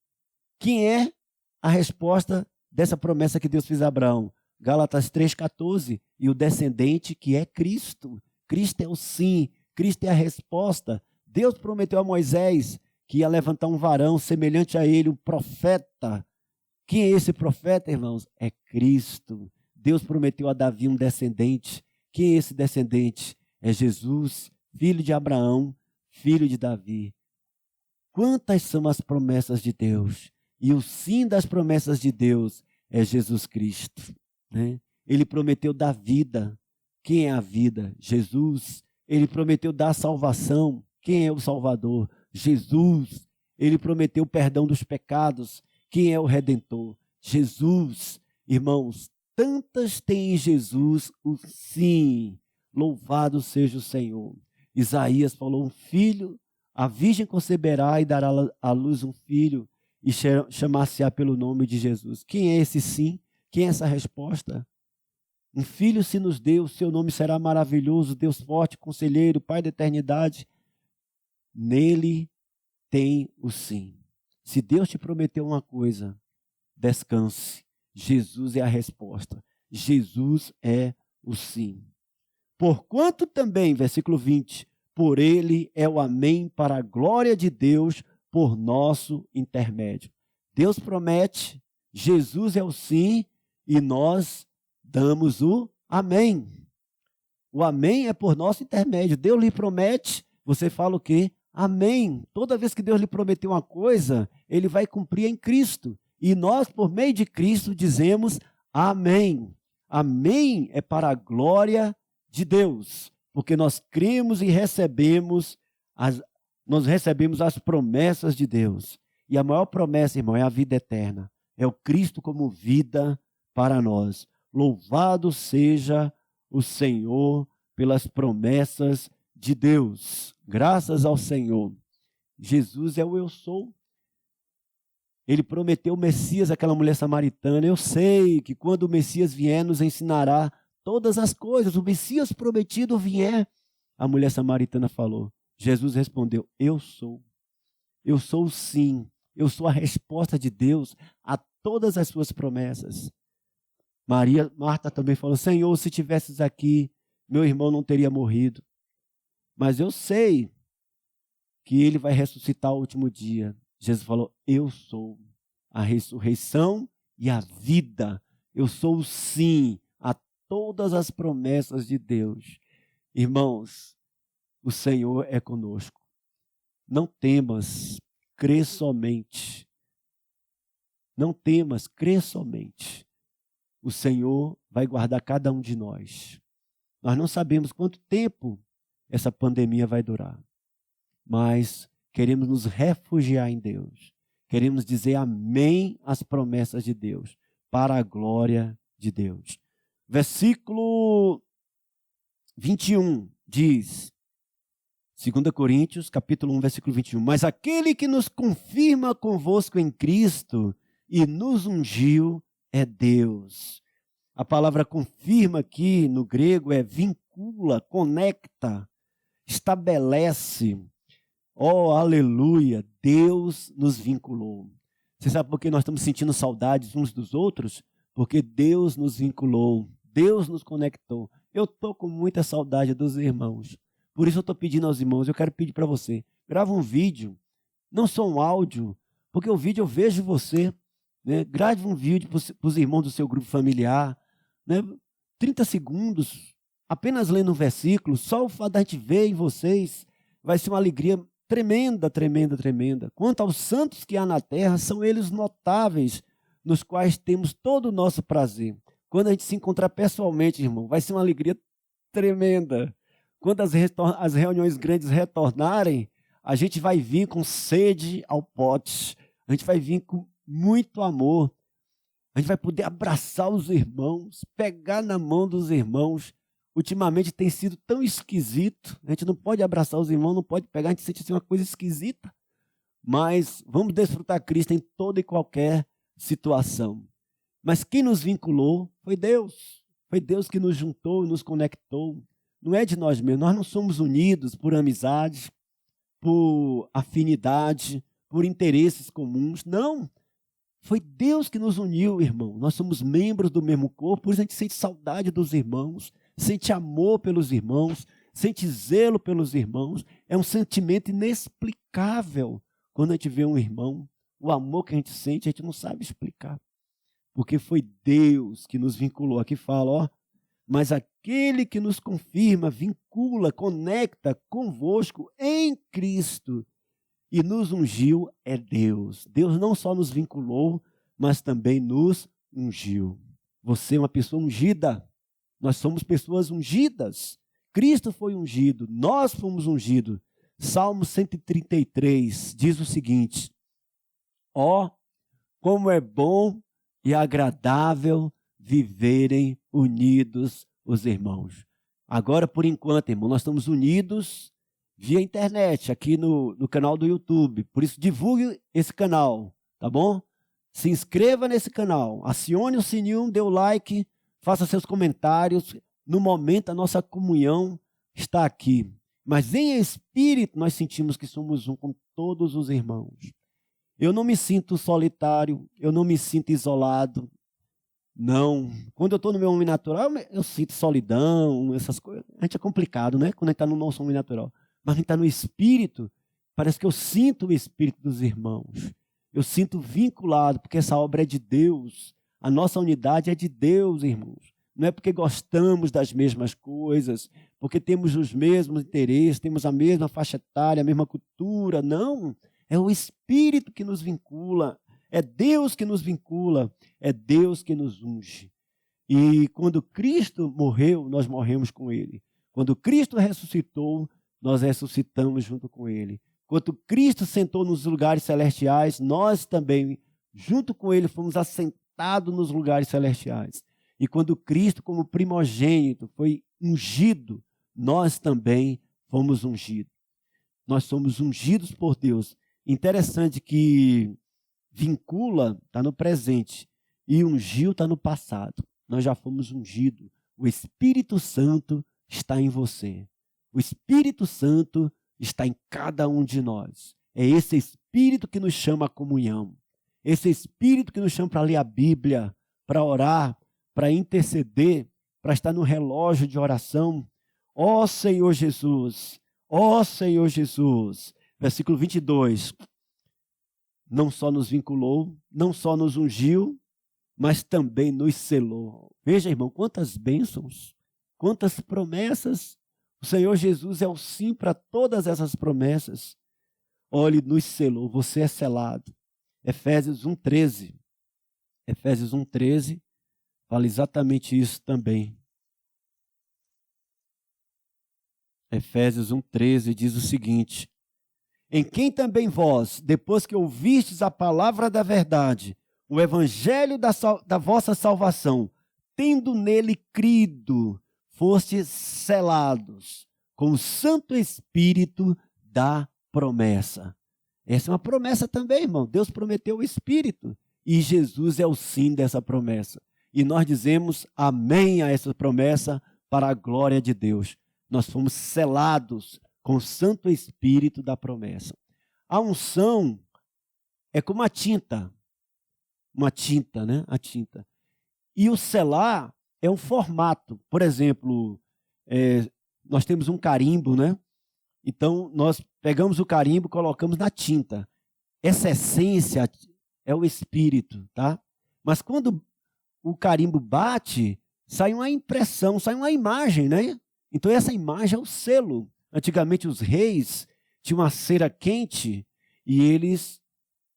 Quem é a resposta dessa promessa que Deus fez a Abraão? Gálatas 3,14. E o descendente que é Cristo. Cristo é o sim. Cristo é a resposta. Deus prometeu a Moisés que ia levantar um varão semelhante a ele, um profeta. Quem é esse profeta, irmãos? É Cristo. Deus prometeu a Davi um descendente. Quem é esse descendente? É Jesus, filho de Abraão, filho de Davi. Quantas são as promessas de Deus? E o sim das promessas de Deus é Jesus Cristo, né? Ele prometeu dar vida. Quem é a vida? Jesus. Ele prometeu dar salvação. Quem é o Salvador? Jesus. Ele prometeu o perdão dos pecados. Quem é o Redentor? Jesus. Irmãos, tantas tem em Jesus o sim. Louvado seja o Senhor. Isaías falou: um filho, a virgem conceberá e dará à luz um filho, e chamar-se-á pelo nome de Jesus. Quem é esse sim? Quem é essa resposta? Um filho se nos deu, seu nome será maravilhoso, Deus forte, conselheiro, Pai da eternidade. Nele tem o sim. Se Deus te prometeu uma coisa, descanse. Jesus é a resposta. Jesus é o sim. Porquanto também, versículo 20, por ele é o amém para a glória de Deus por nosso intermédio. Deus promete, Jesus é o sim e nós damos o amém. O amém é por nosso intermédio. Deus lhe promete, você fala o quê? Amém. Toda vez que Deus lhe prometeu uma coisa, ele vai cumprir em Cristo. E nós, por meio de Cristo, dizemos amém. Amém é para a glória de Deus, porque nós cremos e recebemos as promessas de Deus. E a maior promessa, irmão, é a vida eterna. É o Cristo como vida para nós. Louvado seja o Senhor pelas promessas de Deus. Graças ao Senhor. Jesus é o eu sou. Ele prometeu o Messias àquela mulher samaritana. Eu sei que quando o Messias vier, nos ensinará todas as coisas. O Messias prometido vier. A mulher samaritana falou. Jesus respondeu, eu sou. Eu sou o sim. Eu sou a resposta de Deus a todas as suas promessas. Marta também falou, Senhor, se tivesses aqui, meu irmão não teria morrido. Mas eu sei que ele vai ressuscitar ao último dia. Jesus falou, eu sou a ressurreição e a vida. Eu sou o sim a todas as promessas de Deus. Irmãos, o Senhor é conosco. Não temas, crê somente. Não temas, crê somente. O Senhor vai guardar cada um de nós. Nós não sabemos quanto tempo essa pandemia vai durar, mas queremos nos refugiar em Deus. Queremos dizer amém às promessas de Deus, para a glória de Deus. Versículo 21 diz, 2 Coríntios, capítulo 1, versículo 21, mas aquele que nos confirma convosco em Cristo e nos ungiu é Deus. A palavra confirma aqui no grego é vincula, conecta, estabelece. Oh, aleluia, Deus nos vinculou. Você sabe por que nós estamos sentindo saudades uns dos outros? Porque Deus nos vinculou, Deus nos conectou. Eu estou com muita saudade dos irmãos. Por isso eu estou pedindo aos irmãos, eu quero pedir para você, grava um vídeo, não só um áudio, porque o vídeo eu vejo você, né? Grave um vídeo para os irmãos do seu grupo familiar, né? 30 segundos, apenas lendo um versículo, só o fato da gente ver em vocês, vai ser uma alegria tremenda, tremenda, tremenda. Quanto aos santos que há na terra, são eles notáveis, nos quais temos todo o nosso prazer. Quando a gente se encontrar pessoalmente, irmão, vai ser uma alegria tremenda. Quando as reuniões grandes retornarem, a gente vai vir com sede ao pote. A gente vai vir com muito amor. A gente vai poder abraçar os irmãos, pegar na mão dos irmãos. Ultimamente tem sido tão esquisito. A gente não pode abraçar os irmãos, não pode pegar. A gente sente assim uma coisa esquisita. Mas vamos desfrutar Cristo em toda e qualquer situação. Mas quem nos vinculou foi Deus. Foi Deus que nos juntou, nos conectou. Não é de nós mesmos. Nós não somos unidos por amizade, por afinidade, por interesses comuns. Não. Foi Deus que nos uniu, irmão. Nós somos membros do mesmo corpo, por isso a gente sente saudade dos irmãos, sente amor pelos irmãos, sente zelo pelos irmãos. É um sentimento inexplicável quando a gente vê um irmão. O amor que a gente sente, a gente não sabe explicar. Porque foi Deus que nos vinculou. Aqui fala, ó. Mas aquele que nos confirma, vincula, conecta convosco em Cristo e nos ungiu é Deus. Deus não só nos vinculou, mas também nos ungiu. Você é uma pessoa ungida. Nós somos pessoas ungidas. Cristo foi ungido, nós fomos ungidos. Salmo 133 diz o seguinte: ó, como é bom e agradável viverem unidos os irmãos. Agora, por enquanto, irmão, nós estamos unidos via internet, aqui no canal do YouTube. Por isso, divulgue esse canal, tá bom? Se inscreva nesse canal, acione o sininho, dê o like, faça seus comentários. No momento, a nossa comunhão está aqui. Mas em espírito, nós sentimos que somos um com todos os irmãos. Eu não me sinto solitário, eu não me sinto isolado. Não. Quando eu estou no meu homem natural, eu sinto solidão, essas coisas. A gente é complicado, né? Quando a gente está no nosso homem natural. Mas a gente está no espírito, parece que eu sinto o espírito dos irmãos. Eu sinto vinculado, porque essa obra é de Deus. A nossa unidade é de Deus, irmãos. Não é porque gostamos das mesmas coisas, porque temos os mesmos interesses, temos a mesma faixa etária, a mesma cultura. Não. É o Espírito que nos vincula. É Deus que nos vincula. É Deus que nos unge. E quando Cristo morreu, nós morremos com Ele. Quando Cristo ressuscitou, nós ressuscitamos junto com Ele. Quando Cristo sentou nos lugares celestiais, nós também, junto com Ele, fomos assentados nos lugares celestiais. E quando Cristo, como primogênito, foi ungido, nós também fomos ungidos. Nós somos ungidos por Deus. Interessante que vincula, está no presente, e ungiu está no passado. Nós já fomos ungidos. O Espírito Santo está em você. O Espírito Santo está em cada um de nós. É esse Espírito que nos chama à comunhão. Esse Espírito que nos chama para ler a Bíblia, para orar, para interceder, para estar no relógio de oração. Ó Senhor Jesus, ó Senhor Jesus. Versículo 22. Não só nos vinculou, não só nos ungiu, mas também nos selou. Veja, irmão, quantas bênçãos, quantas promessas. O Senhor Jesus é o sim para todas essas promessas. Olhe, nos selou, você é selado. Efésios 1,13. Efésios 1,13 fala exatamente isso também. Efésios 1,13 diz o seguinte: em quem também vós, depois que ouvistes a palavra da verdade, o evangelho da vossa salvação, tendo nele crido, fostes selados com o Santo Espírito da promessa. Essa é uma promessa também, irmão. Deus prometeu o Espírito e Jesus é o sim dessa promessa. E nós dizemos amém a essa promessa para a glória de Deus. Nós fomos selados com o Santo Espírito da promessa. A unção é como a tinta. Uma tinta, né? A tinta. E o selar é um formato. Por exemplo, nós temos um carimbo, né? Então, nós pegamos o carimbo e colocamos na tinta. Essa essência é o Espírito, tá? Mas quando o carimbo bate, sai uma impressão, sai uma imagem, né? Então, essa imagem é o selo. Antigamente, os reis tinham uma cera quente e eles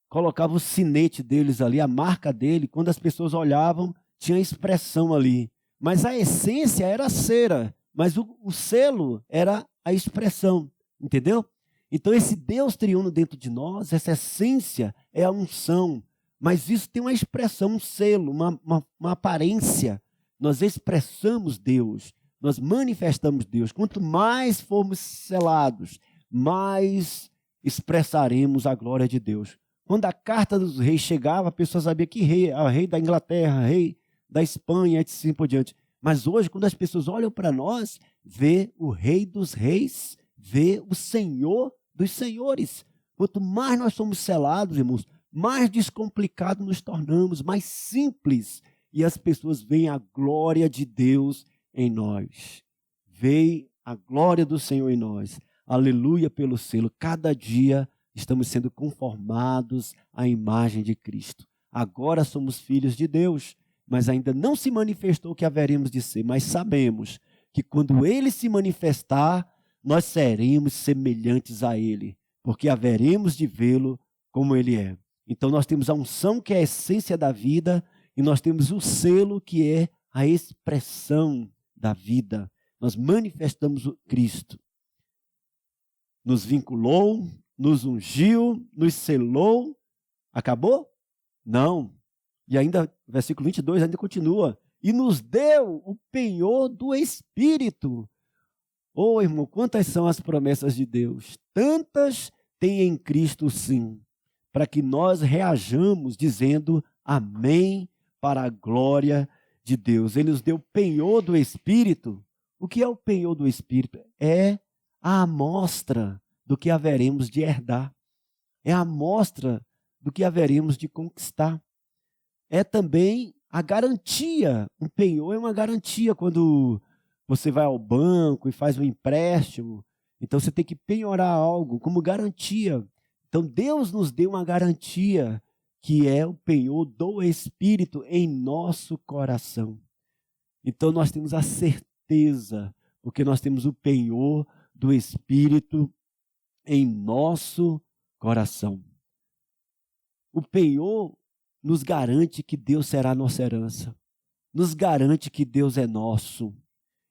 colocavam o sinete deles ali, a marca dele. Quando as pessoas olhavam, tinha expressão ali. Mas a essência era a cera, mas o selo era a expressão, entendeu? Então esse Deus triuno dentro de nós, essa essência é a unção, mas isso tem uma expressão, um selo, uma aparência. Nós expressamos Deus, nós manifestamos Deus. Quanto mais formos selados, mais expressaremos a glória de Deus. Quando a carta dos reis chegava, a pessoa sabia que rei da Inglaterra, rei da Espanha, e assim por diante. Mas hoje, quando as pessoas olham para nós, vê o Rei dos Reis, vê o Senhor dos Senhores. Quanto mais nós somos selados, irmãos, mais descomplicados nos tornamos, mais simples. E as pessoas veem a glória de Deus em nós. Veem a glória do Senhor em nós. Aleluia pelo selo. Cada dia estamos sendo conformados à imagem de Cristo. Agora somos filhos de Deus, mas ainda não se manifestou o que haveremos de ser. Mas sabemos que quando Ele se manifestar, nós seremos semelhantes a Ele, porque haveremos de vê-lo como Ele é. Então nós temos a unção, que é a essência da vida, e nós temos o selo, que é a expressão da vida. Nós manifestamos o Cristo. Nos vinculou, nos ungiu, nos selou. Acabou? Não. E ainda, versículo 22 ainda continua. E nos deu o penhor do Espírito. Oh, irmão, quantas são as promessas de Deus? Tantas tem em Cristo, sim, para que nós reajamos dizendo amém para a glória de Deus. Ele nos deu o penhor do Espírito. O que é o penhor do Espírito? É a amostra do que haveremos de herdar. É a amostra do que haveremos de conquistar. É também a garantia. Um penhor é uma garantia quando você vai ao banco e faz um empréstimo. Então você tem que penhorar algo como garantia. Então Deus nos deu uma garantia, que é o penhor do Espírito em nosso coração. Então nós temos a certeza, porque nós temos o penhor do Espírito em nosso coração. O penhor nos garante que Deus será nossa herança, nos garante que Deus é nosso.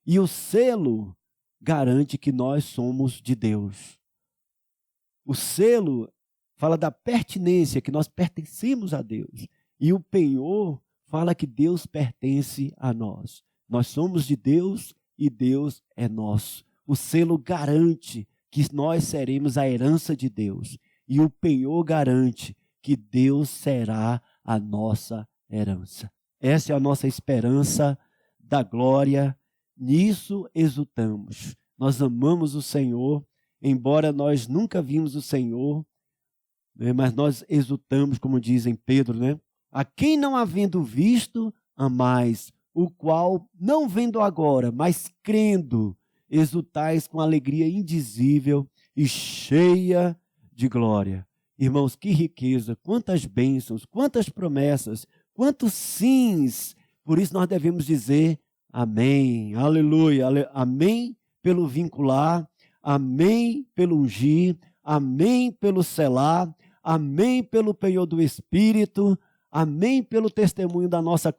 E o selo garante que nós somos de Deus. O selo fala da pertinência, que nós pertencemos a Deus. E o penhor fala que Deus pertence a nós. Nós somos de Deus e Deus é nosso. O selo garante que nós seremos a herança de Deus. E o penhor garante que Deus será a nossa herança. Essa é a nossa esperança da glória. Nisso exultamos. Nós amamos o Senhor, embora nós nunca vimos o Senhor, né, mas nós exultamos, como dizem Pedro, né? A quem não havendo visto, amais, o qual, não vendo agora, mas crendo, exultais com alegria indizível e cheia de glória. Irmãos, que riqueza, quantas bênçãos, quantas promessas, quantos sims. Por isso nós devemos dizer amém, aleluia, amém pelo vincular, amém pelo ungir, amém pelo selar, amém pelo penhor do Espírito, amém pelo testemunho da nossa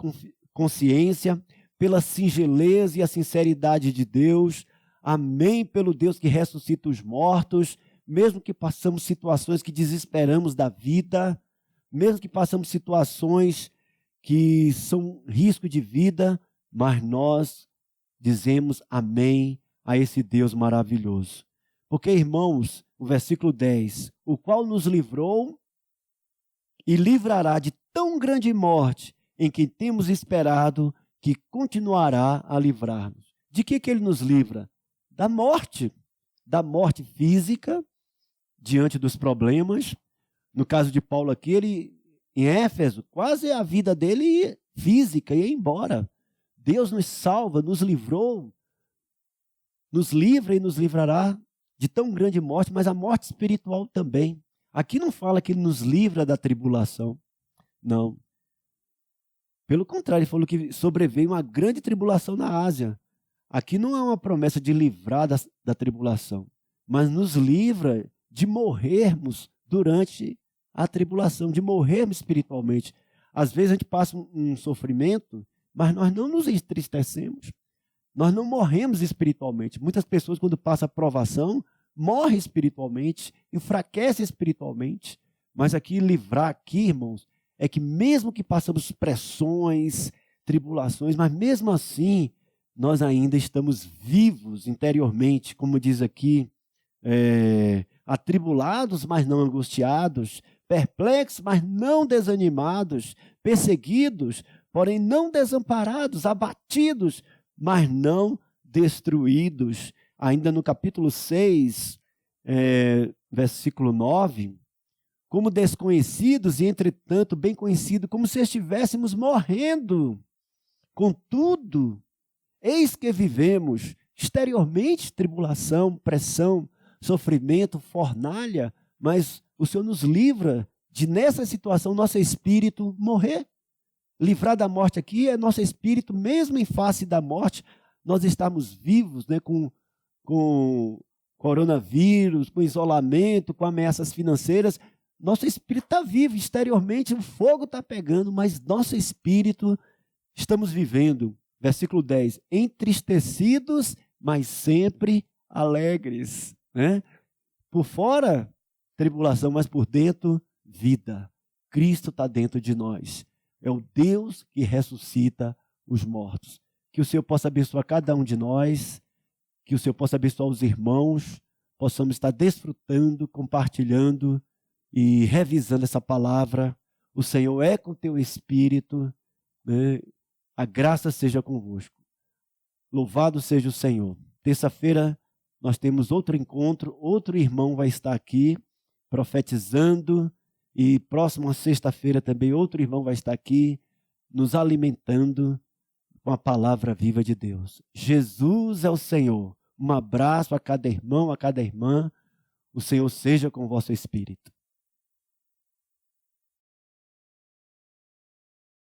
consciência, pela singeleza e a sinceridade de Deus, amém pelo Deus que ressuscita os mortos, mesmo que passamos situações que desesperamos da vida, mesmo que passamos situações que são risco de vida, mas nós dizemos amém a esse Deus maravilhoso. Porque, irmãos, o versículo 10, o qual nos livrou e livrará de tão grande morte, em quem temos esperado que continuará a livrar-nos. De que ele nos livra? Da morte física, diante dos problemas. No caso de Paulo aqui, ele, em Éfeso, quase a vida dele física ia embora. Deus nos salva, nos livrou, nos livra e nos livrará de tão grande morte, mas a morte espiritual também. Aqui não fala que ele nos livra da tribulação, não. Pelo contrário, ele falou que sobreveio uma grande tribulação na Ásia. Aqui não é uma promessa de livrar da tribulação, mas nos livra de morrermos durante a tribulação, de morrermos espiritualmente. Às vezes a gente passa um sofrimento, mas nós não nos entristecemos. Nós não morremos espiritualmente. Muitas pessoas, quando passam a provação, morrem espiritualmente, enfraquecem espiritualmente. Mas aqui, livrar aqui, irmãos, é que mesmo que passamos pressões, tribulações, mas mesmo assim, nós ainda estamos vivos interiormente, como diz aqui, atribulados, mas não angustiados, perplexos, mas não desanimados, perseguidos, porém não desamparados, abatidos, mas não destruídos. Ainda no capítulo 6, versículo 9, como desconhecidos e, entretanto, bem conhecidos, como se estivéssemos morrendo. Contudo, eis que vivemos exteriormente tribulação, pressão, sofrimento, fornalha, mas o Senhor nos livra de, nessa situação, nosso espírito morrer. Livrar da morte aqui é nosso espírito, mesmo em face da morte, nós estamos vivos, né, com coronavírus, com isolamento, com ameaças financeiras. Nosso espírito está vivo, exteriormente o fogo está pegando, mas nosso espírito estamos vivendo. Versículo 10, entristecidos, mas sempre alegres. Né? Por fora, tribulação, mas por dentro, vida. Cristo está dentro de nós. É o Deus que ressuscita os mortos. Que o Senhor possa abençoar cada um de nós, que o Senhor possa abençoar os irmãos, possamos estar desfrutando, compartilhando e revisando essa palavra. O Senhor é com teu espírito, né? A graça seja convosco. Louvado seja o Senhor. Terça-feira nós temos outro encontro, outro irmão vai estar aqui profetizando, e próxima sexta-feira também outro irmão vai estar aqui nos alimentando com a palavra viva de Deus. Jesus é o Senhor. Um abraço a cada irmão, a cada irmã. O Senhor seja com o vosso espírito.